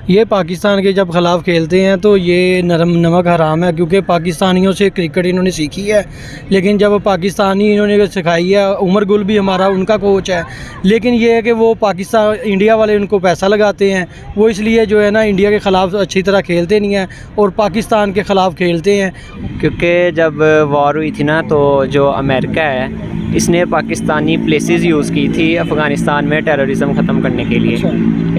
ये पाकिस्तान के जब ख़िलाफ़ खेलते हैं तो ये नमक हराम है, क्योंकि पाकिस्तानियों से क्रिकेट इन्होंने सीखी है। लेकिन जब पाकिस्तानी इन्होंने सिखाई है, उमर गुल भी हमारा उनका कोच है, लेकिन ये है कि वो पाकिस्तान इंडिया वाले उनको पैसा लगाते हैं, वो इसलिए जो है ना इंडिया के ख़िलाफ़ अच्छी तरह खेलते नहीं हैं और पाकिस्तान के ख़िलाफ़ खेलते हैं। क्योंकि जब वॉर हुई थी ना, तो जो अमेरिका है इसने पाकिस्तानी प्लेसेस यूज़ की थी अफ़गानिस्तान में टेररिज़म ख़त्म करने के लिए।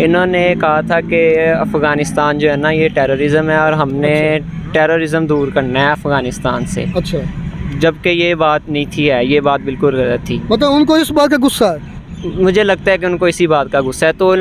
इन्होंने कहा था कि अफ़गानिस्तान जो है ना ये टेररिज़म है और हमने टेररिज़म दूर करना है अफ़गानिस्तान से। अच्छा, जबकि ये बात नहीं थी, ये बात बिल्कुल गलत थी। मतलब उनको इस बात का गुस्सा है। मुझे लगता है कि उनको इसी बात का गुस्सा है। तो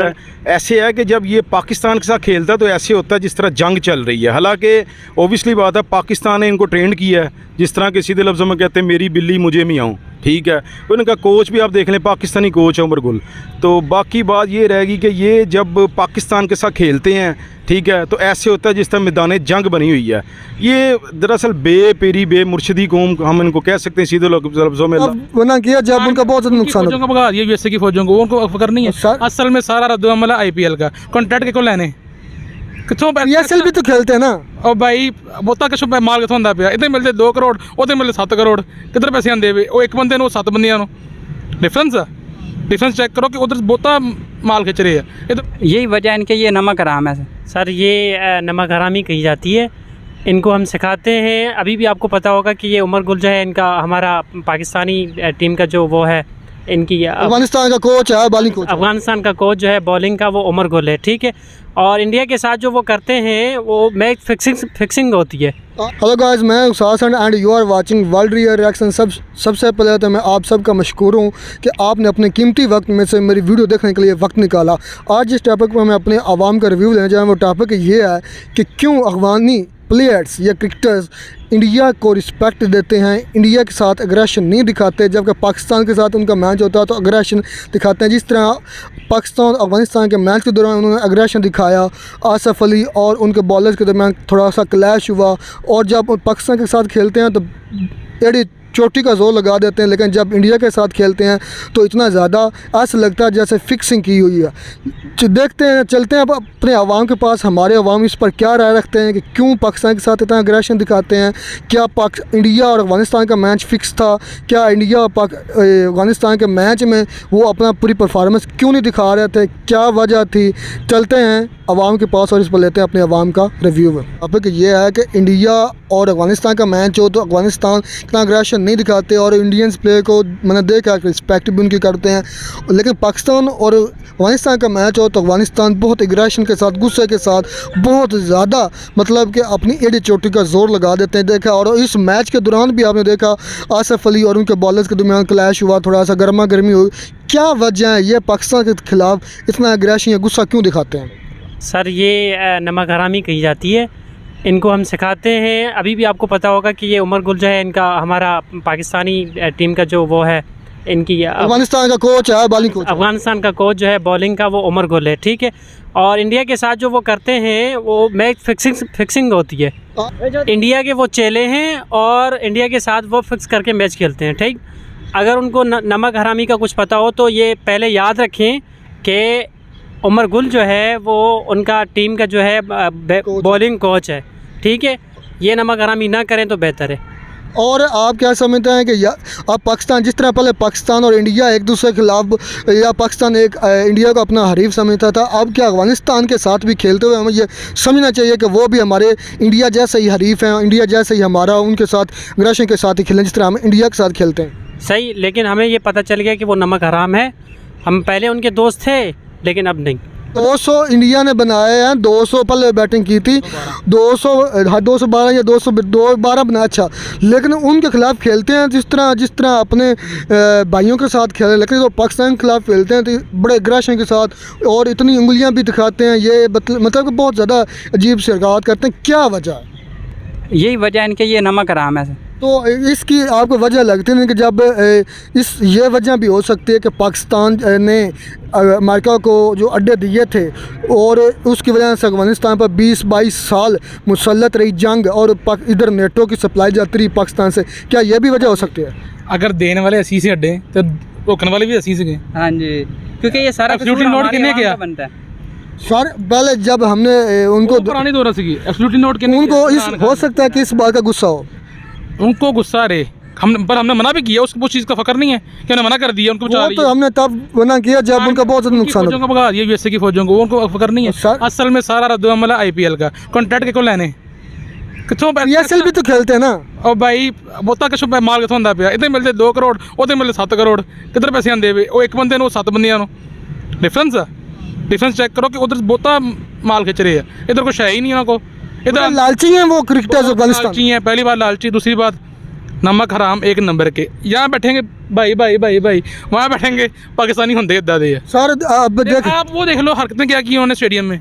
ऐसे है कि जब ये पाकिस्तान के साथ खेलता है तो ऐसे होता है जिस तरह जंग चल रही है। हालांकि ओबियसली बात है, पाकिस्तान ने इनको ट्रेंड किया है, जिस तरह के सीधे लफ्ज़ों में कहते हैं मेरी बिल्ली मुझे मियाऊं, ठीक है। तो इनका कोच भी आप देख लें, पाकिस्तानी कोच है उमर गुल। तो बाकी बात ये रहेगी कि ये जब पाकिस्तान के साथ खेलते हैं, ठीक है, तो ऐसे होता है जिस तरह मैदान जंग बनी हुई है। ये दरअसल पेरी बे मुर्शदी कौम हम इनको कह सकते हैं सीधे लफ्ज़ों में। वरना किया जब उनका बहुत ज़्यादा नुकसान फौजों को भगा दिया, यूएसए की फौजों को, उनको फिक्र नहीं है। असल में सारा रद्द-ओ-अमल आईपीएल का कॉन्ट्रैक्ट के को लेने कितों पीएसएल भी तो खेलते हैं ना। और भाई बोता किश माल कितों आंदा पिया, इतने मिलते 2 करोड़, उधर मिलते 7 करोड़, किधर पैसे आंदे वे? वो एक बंदे नो 7 बंदियां नो डिफरेंस चेक करो कि उधर बोता माल खिंच रही है। यही वजह इनके ये नमक हराम है सर। ये नमक हरामी कही जाती है, इनको हम सिखाते हैं। अभी भी आपको पता होगा कि ये उमर गुल जो है इनका हमारा पाकिस्तानी टीम का जो वो है, इनकी अफगानिस्तान का कोच है, बॉलिंग कोच। अफगानिस्तान का कोच जो है बॉलिंग का, वो उमर गुल है, ठीक है। और इंडिया के साथ जो वो करते हैं वो मैच फिक्सिंग होती है। हेलो गाइस, मैं उसास and you are watching world reaction. सबसे पहले तो मैं आप सबका मशकूर हूँ कि आपने अपने कीमती वक्त में से मेरी वीडियो देखने के लिए वक्त निकाला। आज जिस टॉपिक पर मैं अपने आवाम का रिव्यू लेने जा रहा हूँ, वो टॉपिक ये है कि क्यों अफगानी प्लेयर्स या क्रिकेटर्स इंडिया को रिस्पेक्ट देते हैं, इंडिया के साथ एग्रेशन नहीं दिखाते, जबकि पाकिस्तान के साथ उनका मैच होता है तो एग्रेशन दिखाते हैं। जिस तरह पाकिस्तान अफगानिस्तान के मैच के दौरान उन्होंने एग्रेशन दिखाया, आसफ़ अली और उनके बॉलर्स के दरमियान थोड़ा सा क्लैश हुआ, और जब पाकिस्तान के साथ खेलते हैं तो एड़ी चोटी का जोर लगा देते हैं, लेकिन जब इंडिया के साथ खेलते हैं तो इतना ज़्यादा ऐसा लगता है जैसे फिक्सिंग की हुई है। देखते हैं, चलते हैं अब अपने अवाम के पास। हमारे अवाम इस पर क्या राय रखते हैं कि क्यों पाकिस्तान के साथ इतना एग्रेशन दिखाते हैं? क्या इंडिया और अफगानिस्तान का मैच फिक्स था? क्या इंडिया और अफगानिस्तान के मैच में वो अपना पूरी परफॉर्मेंस क्यों नहीं दिखा रहे थे? क्या वजह थी? चलते हैं अवाम के पास और इस पर लेते हैं अपने अवाम का रिव्यू। टॉपिक ये है कि इंडिया और अफगानिस्तान का मैच हो तो अफगानिस्तान इतना एग्रेशन नहीं दिखाते और इंडियंस प्लेयर को मैंने देखा कि रिस्पेक्ट भी उनकी करते हैं, लेकिन पाकिस्तान और अफगानिस्तान का मैच हो तो अफगानिस्तान बहुत एग्रेशन के साथ, गुस्से के साथ, बहुत ज़्यादा मतलब कि अपनी एड़ी चोटी का जोर लगा देते हैं। देखा, और इस मैच के दौरान भी आपने देखा आसफ़ अली और उनके बॉलर्स के दरमियान क्लैश हुआ, थोड़ा सा गर्मा गर्मी हुई। क्या वजह है ये पाकिस्तान के खिलाफ इतना एग्रेशन या गुस्सा क्यों दिखाते हैं? सर, ये नमक हरामी कही जाती है, इनको हम सिखाते हैं। अभी भी आपको पता होगा कि ये उमर गुल जो है इनका हमारा पाकिस्तानी टीम का जो वो है, इनकी अफगानिस्तान का कोच है, बॉलिंग कोच। अफगानिस्तान का कोच जो है बॉलिंग का, वो उमर गुल है, ठीक है। और इंडिया के साथ जो वो करते हैं वो मैच फिक्सिंग होती है। इंडिया के वो चेले हैं और इंडिया के साथ वो फिक्स करके मैच खेलते हैं, ठीक। अगर उनको नमक हरामी का कुछ पता हो तो ये पहले याद रखें कि उमर गुल जो है वो उनका टीम का जो है बॉलिंग कोच है, ठीक है। ये नमक हरामी ना करें तो बेहतर है। और आप क्या समझते हैं कि अब पाकिस्तान, जिस तरह पहले पाकिस्तान और इंडिया एक दूसरे के खिलाफ या पाकिस्तान एक इंडिया को अपना हरीफ समझता था, अब क्या अफगानिस्तान के साथ भी खेलते हुए हमें ये समझना चाहिए कि वो भी हमारे इंडिया जैसे ही हरीफ हैं, इंडिया जैसे ही हमारा उनके साथ अग्रेशन के साथ ही खेलें जिस तरह हम इंडिया के साथ खेलते हैं? सही, लेकिन हमें ये पता चल गया कि वो नमक हराम है। हम पहले उनके दोस्त थे लेकिन अब नहीं। 200 इंडिया ने बनाए हैं, 200 पहले बैटिंग की थी, 212 या 212 बनाया, अच्छा। लेकिन उनके खिलाफ खेलते हैं जिस तरह अपने भाइयों के साथ खेले, लेकिन तो पाकिस्तान के खिलाफ खेलते हैं तो बड़े एग्रेशन के साथ और इतनी उंगलियां भी दिखाते हैं। ये मतलब कि बहुत ज़्यादा अजीब से हरकत करते हैं। क्या वजह है? यही वजह इनके ये नमक हराम है। तो इसकी आपको वजह लगती है कि जब ये वजह भी हो सकती है कि पाकिस्तान ने अमेरिका को जो अड्डे दिए थे और उसकी वजह से अफगानिस्तान पर 20-22 साल मुसल्लत रही जंग और इधर नेटो की सप्लाई जाती रही पाकिस्तान से। क्या ये भी वजह हो सकती है? अगर देने वाले असी से अड्डे तो रोकने वाले भी असी से गए। हाँ जी, क्योंकि ये सारा नोट कितने क्या बनता है। सर पहले जब हमने उनको वो पुरानी दौर से एब्सोल्युटली नोट करने उनको इस हो सकता है कि इस बात का गुस्सा हो, उनको गुस्सा रहे हमने मना भी किया, उसको उस चीज़ का फकर नहीं है कि हमने मना कर दिया उनको बचा वो लिया। तो हमने तब मना किया जब उनका बहुत ज़्यादा नुकसान फौजों हो। को भगा दिया यूएसए की फौजों को, उनको फकर नहीं है। असल में सारा रद्द-ओ-अमल है आईपीएल का, कॉन्ट्रैक्ट के को लेने कितों PSL भी तो खेलते हैं ना। और भाई बहुता कुछ माल कितों होंदा पिया, इतने मिलते 2 करोड़ उतने मिलते 7 करोड़, किधर पैसे आंदे वे वो एक बंदे ਨੂੰ 7 ਬੰਦਿਆਂ ਨੂੰ डिफरेंस चेक करो कि उधर बहुता माल खिंच रहे हैं, इधर कुछ है ही नहीं उनको। इधर लालची हैं वो क्रिकेटर्स अफगानिस्तान। लालची हैं, पहली बात लालची, दूसरी बात नमक हराम एक नंबर के। यहाँ बैठेंगे भाई वहाँ बैठेंगे पाकिस्तानी होंगे इदा दे। सर अब देख आप वो देख लो हरकतें क्या की उन्होंने स्टेडियम में,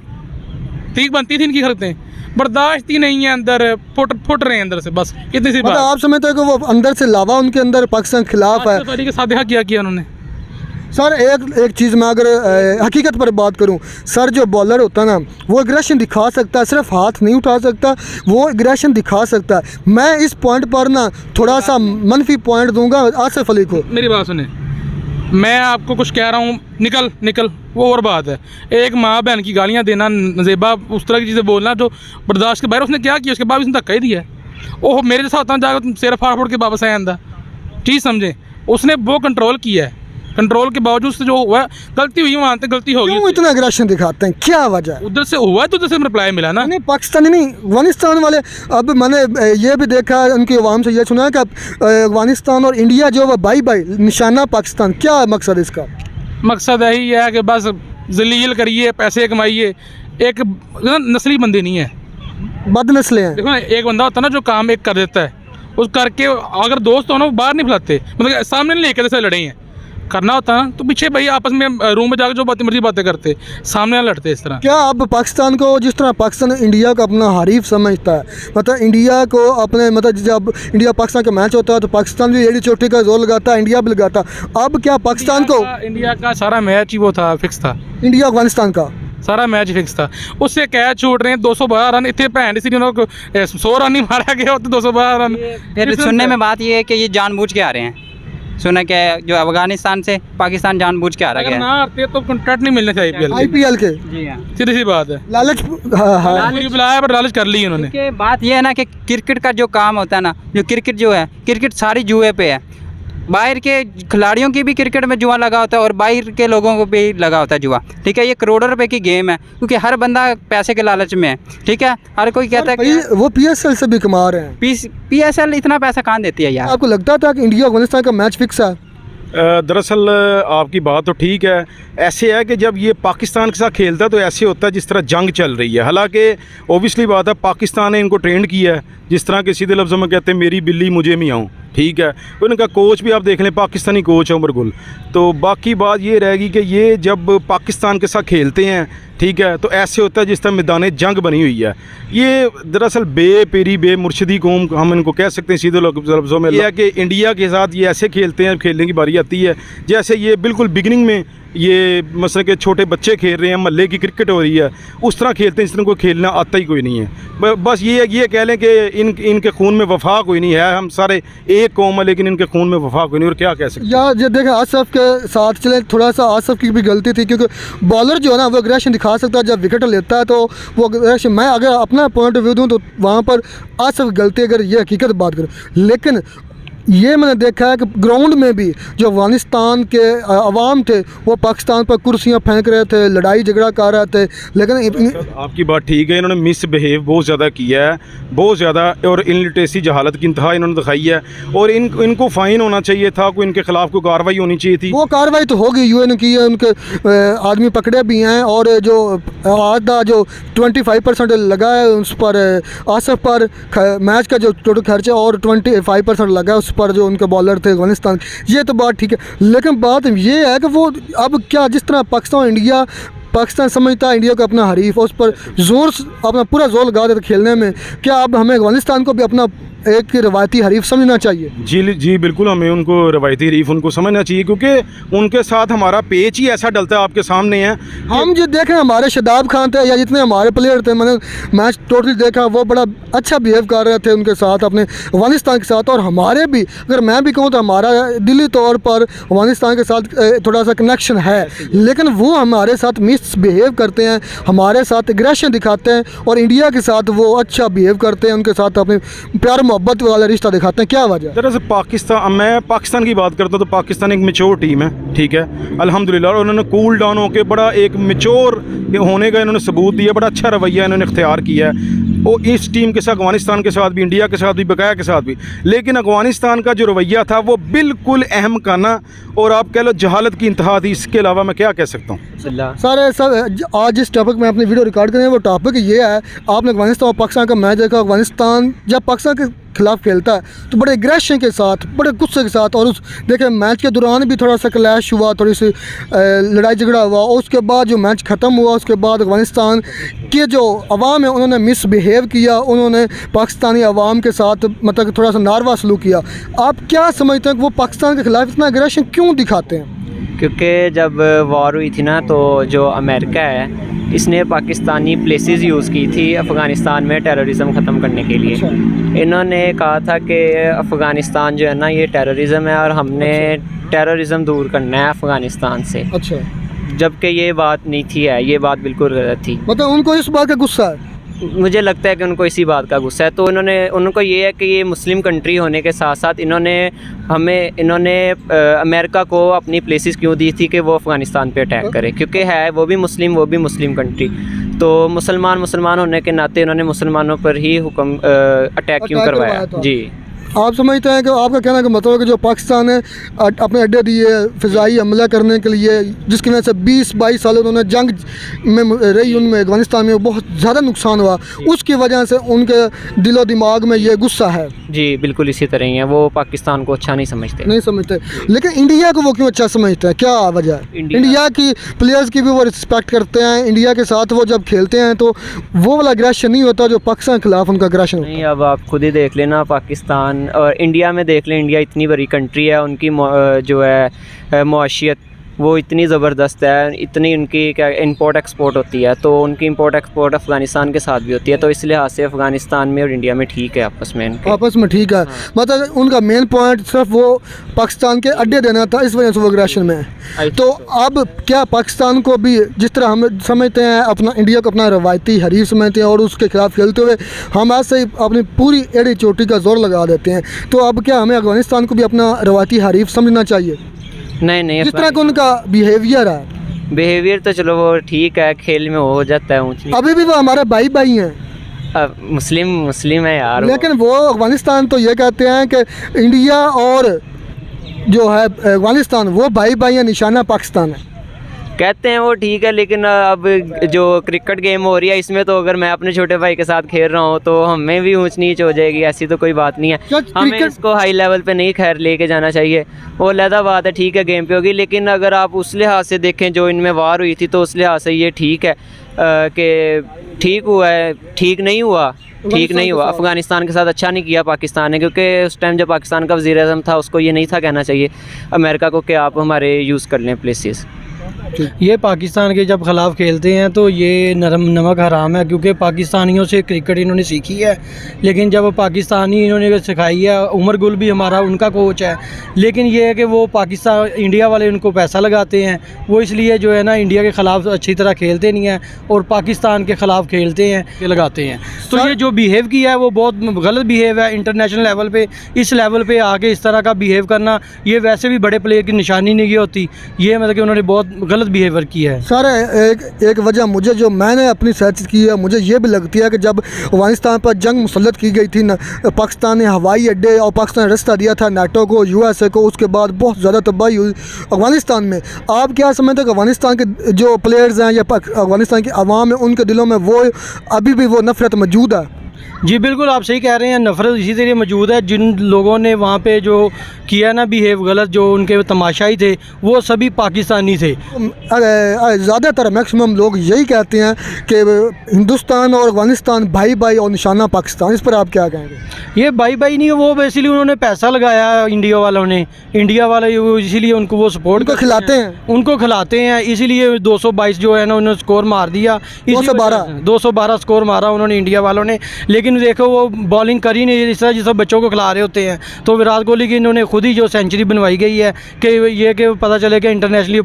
ठीक बनती थी इनकी हरकतें, बर्दाश्त ही नहीं है, अंदर फुट रहे हैं अंदर से, बस इतनी सी मतलब बात। आप समझते हो कि वो अंदर से लावा उनके अंदर पाकिस्तान के खिलाफ है। के साथ देखा क्या किया उन्होंने। सर एक चीज़ मैं अगर हकीकत पर बात करूं, सर जो बॉलर होता है ना वो एग्रेशन दिखा सकता है, सिर्फ हाथ नहीं उठा सकता, वो एग्रेशन दिखा सकता है। मैं इस पॉइंट पर ना थोड़ा सा मनफी पॉइंट दूंगा आसिफ अली को। मेरी बात सुने, मैं आपको कुछ कह रहा हूँ, निकल वो और बात है। एक माँ बहन की गालियाँ देना, नजेबा उस तरह की चीज़ें बोलना जो बर्दाश्त के बाहर, उसने क्या किया, उसके बाद उसने धक्का ही दिया है। ओह मेरे साथ होता जाकर सिर फाड़ के वापस आया अंदा, चीज़ समझे, उसने वो कंट्रोल किया है, कंट्रोल के बावजूद से जो हुआ गलती हुई, मानते गलती होगी। क्यों इतना एग्रेशन दिखाते हैं, क्या वजह है? उधर से हुआ है तो उधर से रिप्लाई मिला ना। नहीं पाकिस्तानी नहीं, अफगानिस्तान वाले। अब मैंने ये भी देखा उनकी आवाम से ये सुना है कि अफगानिस्तान और इंडिया जो है बाई निशाना पाकिस्तान, क्या मकसद इसका? मकसद यही है कि बस जलील करिए, पैसे कमाइए। एक नस्ली बंदी नहीं है, बदनस्ले हैं। देखो ना, एक बंदा होता है ना जो काम एक कर देता है, उस करके अगर दोस्त हो ना वो बाहर नहीं फैलाते, मतलब सामने नहीं लेकर जैसे लड़े हैं, करना होता है तो पीछे भाई आपस में रूम में जाकर जो मर्जी बातें करते, सामने ना लड़ते इस तरह। क्या अब पाकिस्तान को जिस तरह पाकिस्तान इंडिया को अपना हरीफ समझता है, मतलब इंडिया को अपने, मतलब जब इंडिया पाकिस्तान का मैच होता है तो पाकिस्तान भी एड़ी चोटी का जोर लगाता है, इंडिया भी लगाता है। अब क्या पाकिस्तान को इंडिया का सारा मैच ही वो था, फिक्स था, इंडिया अफगानिस्तान का सारा मैच फिक्स था, उससे कैच छूट रहे हैं 212 रन, इतने भैंड सी उनको 100 रन ही मारा गया होता, 212 रन। फिर सुनने में बात ये है कि ये जानबूझ के आ रहे हैं, सुना क्या है, जो अफगानिस्तान से पाकिस्तान जानबूझ के आ रहा अगर है। ना आते तो कॉन्ट्रैक्ट नहीं मिलने चाहिए IPL के। जी हाँ, सीधी सी बात है, लालच। हाँ। पूरी बुलाया पर लालच कर ली उन्होंने। क्योंकि बात यह है ना कि क्रिकेट का जो काम होता है ना, जो क्रिकेट जो है, क्रिकेट सारी जुए पे है। बाहर के खिलाड़ियों की भी क्रिकेट में जुआ लगा होता है और बाहर के लोगों को भी लगा होता है जुआ, ठीक है। ये करोड़ों रुपए की गेम है, क्योंकि हर बंदा पैसे के लालच में है, ठीक है। हर कोई कहता है कि वो PSL से भी कमा रहे हैं। PSL इतना पैसा कहाँ देती है यार। आपको लगता था कि इंडिया अफगानिस्तान का मैच फिक्स है? दरअसल आपकी बात तो ठीक है, ऐसे है कि जब ये पाकिस्तान के साथ खेलता है तो ऐसे होता है जिस तरह जंग चल रही है। हालांकि ओबियसली बात है, पाकिस्तान ने इनको ट्रेंड किया है, जिस तरह के सीधे लफ्ज़ों में कहते हैं मेरी बिल्ली मुझे मियाऊं, ठीक है। उनका कोच भी आप देख लें, पाकिस्तानी कोच है उमर गुल। तो बाकी बात ये रहेगी कि ये जब पाकिस्तान के साथ खेलते हैं, ठीक है, तो ऐसे होता है जिस तरह मैदान जंग बनी हुई है। ये दरअसल बेपेरी बे मुर्शिदी कौम हम इनको कह सकते हैं सीधे लफ्ज़ों में। यह है कि इंडिया के साथ ये ऐसे खेलते हैं, खेलने की बारी आती है जैसे ये बिल्कुल बिगिनिंग में ये मसले के छोटे बच्चे खेल रहे हैं, महल्ले की क्रिकेट हो रही है, उस तरह खेलते हैं जिस तरह कोई खेलना आता ही कोई नहीं है। बस ये कह लें कि इनके खून में वफा कोई नहीं है, हम सारे एक कौम है लेकिन इनके खून में वफा कोई नहीं, और क्या कह सकते हैं। यार ये देखें, आसिफ के साथ चले, थोड़ा सा आसिफ की भी गलती थी, क्योंकि बॉलर जो है ना वो एग्रेशन दिखा सकता है, जब विकेट लेता है तो वो एग्रेशन, मैं अगर अपना पॉइंट ऑफ व्यू दूँ तो वहाँ पर आसिफ गलती, अगर ये हकीकत बात करूँ। लेकिन ये मैंने देखा है कि ग्राउंड में भी जो अफगानिस्तान के अवाम थे वो पाकिस्तान पर कुर्सियां फेंक रहे थे, लड़ाई झगड़ा कर रहे थे। लेकिन आपकी बात ठीक है, इन्होंने मिसबिहेव बहुत ज़्यादा किया है, बहुत ज़्यादा, और इनलिटरेसी जहालत की इंतहा इन्होंने दिखाई है, और इनको फ़ाइन होना चाहिए था, कोई इनके खिलाफ कोई कार्रवाई होनी चाहिए थी। वो कार्रवाई तो होगी, UN की है, उनके आदमी पकड़े भी हैं, और जो आधा जो 25% लगा है उस पर आसिफ पर मैच का जो टोटल खर्चा, और 25% लगा है उस पर जो उनके बॉलर थे अफगानिस्तान। ये तो बात ठीक है, लेकिन बात ये है कि वो अब क्या, जिस तरह पाकिस्तान समझता है इंडिया को अपना हरीफ, उस पर अपना पूरा जोर लगा देते खेलने में, क्या अब हमें अफगानिस्तान को भी अपना एक रवायती हरीफ समझना चाहिए? जी बिल्कुल, हमें उनको रवायती हरीफ उनको समझना चाहिए, क्योंकि उनके साथ हमारा पेच ही ऐसा डलता है, आपके सामने है। हम जो देखें हमारे शादाब खान थे या जितने हमारे प्लेयर थे, मैंने मैच टोटली देखा, वो बड़ा अच्छा बिहेव कर रहे थे उनके साथ, अपने अफगानिस्तान के साथ। और हमारे भी, अगर मैं भी कहूँ तो हमारा दिली तौर पर अफगानिस्तान के साथ थोड़ा सा कनेक्शन है, लेकिन वो हमारे साथ मिसबिहेव करते हैं, हमारे साथ एग्रेशन दिखाते हैं, और इंडिया के साथ वो अच्छा बिहेव करते हैं, उनके साथ अपने प्यार मोहब्बत वाला रिश्ता दिखाते हैं। क्या वजह? दरअसल मैं पाकिस्तान की बात करता हूँ तो पाकिस्तान एक मेच्योर टीम है, ठीक है, अल्हम्दुलिल्लाह। और उन्होंने कूल डाउन होकर बड़ा एक मेच्योर होने का इन्होंने सबूत दिया, बड़ा अच्छा रवैया इन्होंने इख्तियार किया है। और इस टीम के साथ, अफगानिस्तान के साथ भी, इंडिया के साथ भी, बकाया के साथ भी। लेकिन अफगानिस्तान का जो रवैया था वो बिल्कुल अहम खाना और आप कह लो जहालत की इंतहा थी। इसके अलावा मैं क्या कह सकता हूँ? सर आज जिस टॉपिक में अपनी वीडियो रिकॉर्ड करें वो टॉपिक ये है, आपने अफगानिस्तान और पाकिस्तान का मैच देखा। अफगानिस्तान जब पाकिस्तान के खिलाफ खेलता है तो बड़े एग्रेशन के साथ, बड़े गुस्से के साथ, और उस देखें मैच के दौरान भी थोड़ा सा क्लैश हुआ, थोड़ी सी लड़ाई झगड़ा हुआ। और उसके बाद जो मैच ख़त्म हुआ, उसके बाद अफगानिस्तान के जो अवाम है उन्होंने मिसबिहेव किया, उन्होंने पाकिस्तानी अवाम के साथ मतलब थोड़ा सा नारवा सलूक किया। आप क्या समझते हैं कि वो पाकिस्तान के खिलाफ इतना एग्रेशन क्यों दिखाते हैं? क्योंकि जब वॉर हुई थी ना, तो जो अमेरिका है इसने पाकिस्तानी प्लेसेस यूज़ की थी अफ़गानिस्तान में टेररिज्म ख़त्म करने के लिए। इन्होंने कहा था कि अफ़गानिस्तान जो है ना ये टेररिज्म है और हमने टेररिज्म दूर करना है अफ़गानिस्तान से। अच्छा, जबकि ये बात नहीं थी, ये बात बिल्कुल गलत थी। मतलब उनको इस बात का गुस्सा है? मुझे लगता है कि उनको इसी बात का गुस्सा है। तो उनको ये है कि ये मुस्लिम कंट्री होने के साथ साथ इन्होंने अमेरिका को अपनी प्लेसेस क्यों दी थी कि वो अफ़गानिस्तान पे अटैक करे, क्योंकि है वो भी मुस्लिम कंट्री। तो मुसलमान होने के नाते उन्होंने मुसलमानों पर ही अटैक क्यों करवाया? जी। आप समझते हैं कि आपका कहने का मतलब है कि जो पाकिस्तान ने अपने अड्डे दिए फ़िज़ाई हमला करने के लिए, जिसकी वजह से 20-22 साल उन्होंने जंग में रही, उनमें अफगानिस्तान में बहुत ज़्यादा नुकसान हुआ, उसकी वजह से उनके दिलो दिमाग में ये गुस्सा है? जी बिल्कुल इसी तरह ही है, वो पाकिस्तान को अच्छा नहीं समझते। लेकिन इंडिया को वो क्यों अच्छा समझते हैं? क्या वजह है? इंडिया की प्लेयर्स की भी वो रिस्पेक्ट करते हैं, इंडिया के साथ वो जब खेलते हैं तो वो वाला अग्रेशन नहीं होता जो पाकिस्तान के खिलाफ उनका अग्रेशन नहीं। अब आप खुद ही देख लेना, पाकिस्तान और इंडिया में देख लें, इंडिया इतनी बड़ी कंट्री है, उनकी जो है मुआशियत वो इतनी ज़बरदस्त है, इतनी उनकी क्या इंपोर्ट एक्सपोर्ट होती है, तो उनकी इंपोर्ट एक्सपोर्ट अफ़गानिस्तान के साथ भी होती है। तो इस लिहाज से अफ़गानिस्तान में और इंडिया में ठीक है, आपस में ठीक है। मतलब उनका मेन पॉइंट सिर्फ वो पाकिस्तान के अड्डे देना था, इस वजह से वो अग्रेशन में है। तो अब क्या पाकिस्तान को भी जिस तरह हम समझते हैं, अपना इंडिया को अपना रवायती हरीफ समझते हैं और उसके खिलाफ खेलते हुए हम ऐसे ही अपनी पूरी एड़ी चोटी का जोर लगा देते हैं, तो अब क्या हमें अफ़गानिस्तान को भी अपना रवायती हरीफ समझना चाहिए? नहीं, जिस तरह का उनका बिहेवियर है, तो चलो वो ठीक है, खेल में हो जाता है ऊँच नीच। अभी भी वो हमारे भाई हैं, मुस्लिम है यार। लेकिन वो अफगानिस्तान तो ये कहते हैं कि इंडिया और जो है अफगानिस्तान वो भाई हैं, निशाना पाकिस्तान है कहते हैं वो ठीक है। लेकिन अब जो क्रिकेट गेम हो रही है इसमें तो अगर मैं अपने छोटे भाई के साथ खेल रहा हूँ तो हमें भी ऊंच नीच हो जाएगी, ऐसी तो कोई बात नहीं है। हमें इसको हाई लेवल पे नहीं खैर लेके जाना चाहिए, वो अलग बात है, ठीक है गेम पे होगी। लेकिन अगर आप उस लिहाज से देखें जो इनमें वार हुई थी, तो उस लिहाज से ये ठीक है कि ठीक हुआ है, ठीक नहीं हुआ अफ़गानिस्तान के साथ अच्छा नहीं किया पाकिस्तान ने, क्योंकि उस टाइम जब पाकिस्तान का वज़ीर-ए-आज़म था उसको ये नहीं था कहना चाहिए अमेरिका को कि आप हमारे यूज़ कर लें प्लेसेस। ये पाकिस्तान के जब ख़िलाफ़ खेलते हैं तो ये नमक हराम है, क्योंकि पाकिस्तानियों से क्रिकेट इन्होंने सीखी है। लेकिन जब पाकिस्तानी इन्होंने सिखाई है, उमर गुल भी हमारा उनका कोच है, लेकिन ये है कि वो पाकिस्तान इंडिया वाले उनको पैसा लगाते हैं, वो इसलिए जो है ना इंडिया के ख़िलाफ़ अच्छी तरह खेलते नहीं हैं और पाकिस्तान के ख़िलाफ़ खेलते हैं, ये लगाते हैं। तो ये जो बिहेव किया है वो बहुत गलत बिहेव है। इंटरनेशनल लेवल पे, इस लेवल पे आके इस तरह का बिहेव करना, ये वैसे भी बड़े प्लेयर की निशानी नहीं होती, ये मतलब कि उन्होंने बहुत गलत बिहेवियर किया है। सर एक वजह मुझे जो मैंने अपनी सर्च की है, मुझे ये भी लगती है कि जब अफगानिस्तान पर जंग मुसल्लत की गई थी ना, पाकिस्तान ने हवाई अड्डे और पाकिस्तान ने रास्ता दिया था नाटो को, USA को, उसके बाद बहुत ज़्यादा तबाही हुई अफगानिस्तान में। आप क्या समझते हैं कि अफगानिस्तान के जो प्लेयर्स हैं या अफगानिस्तान की आवाम है, उनके दिलों में वो अभी भी वो नफरत मौजूद है? जी बिल्कुल, आप सही कह रहे हैं। नफ़रत इसी तरह मौजूद है। जिन लोगों ने वहाँ पे जो किया ना बिहेव गलत, जो उनके तमाशाई थे, वो सभी पाकिस्तानी थे। ज़्यादातर मैक्सिमम लोग यही कहते हैं कि हिंदुस्तान और अफगानिस्तान भाई भाई और निशाना पाकिस्तान। इस पर आप क्या कहेंगे? ये भाई भाई नहीं है, वो बेसिकली उन्होंने पैसा लगाया इंडिया वालों ने, इंडिया वाले इसीलिए उनको वो सपोर्ट उनको खिलाते हैं, उनको खिलाते हैं, इसीलिए 222 जो है ना उन्होंने स्कोर मार दिया। 212 स्कोर मारा उन्होंने इंडिया वालों ने। लेकिन देखो वो बॉलिंग कर ही नहीं इस तरह जिस बच्चों को खिला रहे होते हैं। तो विराट कोहली की इन्होंने खुद ही जो सेंचुरी बनवाई गई है कि ये कि पता चले कि इंटरनेशनली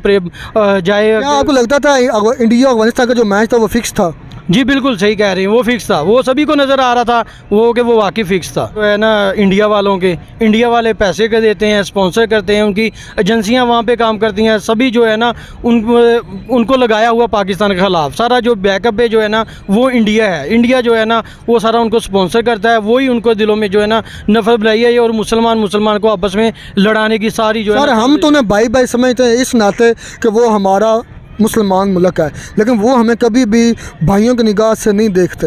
जाए। क्या आपको लगता था इंडिया अफगानिस्तान का जो मैच था वो फिक्स था? जी बिल्कुल सही कह रहे हैं, वो फिक्स था, वो सभी को नज़र आ रहा था वो कि वो वाकई फिक्स था। तो है ना इंडिया वालों के, इंडिया वाले पैसे के देते हैं, स्पॉन्सर करते हैं, उनकी एजेंसियां वहाँ पे काम करती हैं, सभी जो है ना उनको लगाया हुआ पाकिस्तान के ख़िलाफ़। सारा जो बैकअप है जो है ना वो इंडिया है। इंडिया जो है ना वो सारा उनको स्पॉन्सर करता है, वही उनको दिलों में जो है ना नफरत बनाई है और मुसलमान को आपस में लड़ाने की सारी जो है। हम तो उन्हें भाई भाई समझते हैं इस नाते कि वो हमारा मुसलमान मुल्क है, लेकिन वो हमें कभी भी भाइयों की निगाह से नहीं देखते।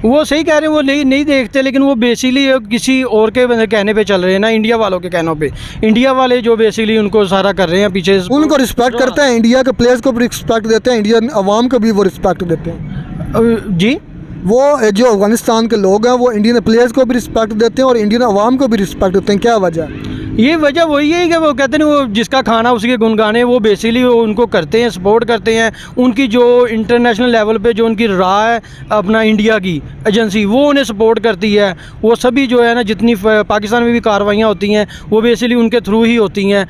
वो सही कह रहे हैं, वो नहीं देखते, लेकिन वो बेसिकली किसी और के कहने पे चल रहे हैं ना, इंडिया वालों के कहनों पे। इंडिया वाले जो बेसिकली उनको सारा कर रहे हैं पीछे, उनको रिस्पेक्ट करते हैं, इंडिया के प्लेयर्स को भी रिस्पेक्ट देते हैं, इंडियन अवाम को भी वो रिस्पेक्ट देते हैं। जी, वो जो अफगानिस्तान के लोग हैं वो इंडियन प्लेयर्स को भी रिस्पेक्ट देते हैं और इंडियन अवाम को भी रिस्पेक्ट देते हैं। क्या वजह है? ये वजह वही है कि वो कहते हैं वो जिसका खाना उसके गुन गाने, वो बेसिकली उनको करते हैं, सपोर्ट करते हैं। उनकी जो इंटरनेशनल लेवल पे जो उनकी राह है अपना इंडिया की एजेंसी, वो उन्हें सपोर्ट करती है। वो सभी जो है ना जितनी पाकिस्तान में भी कार्रवाइयाँ होती हैं वो बेसिकली उनके थ्रू ही होती हैं।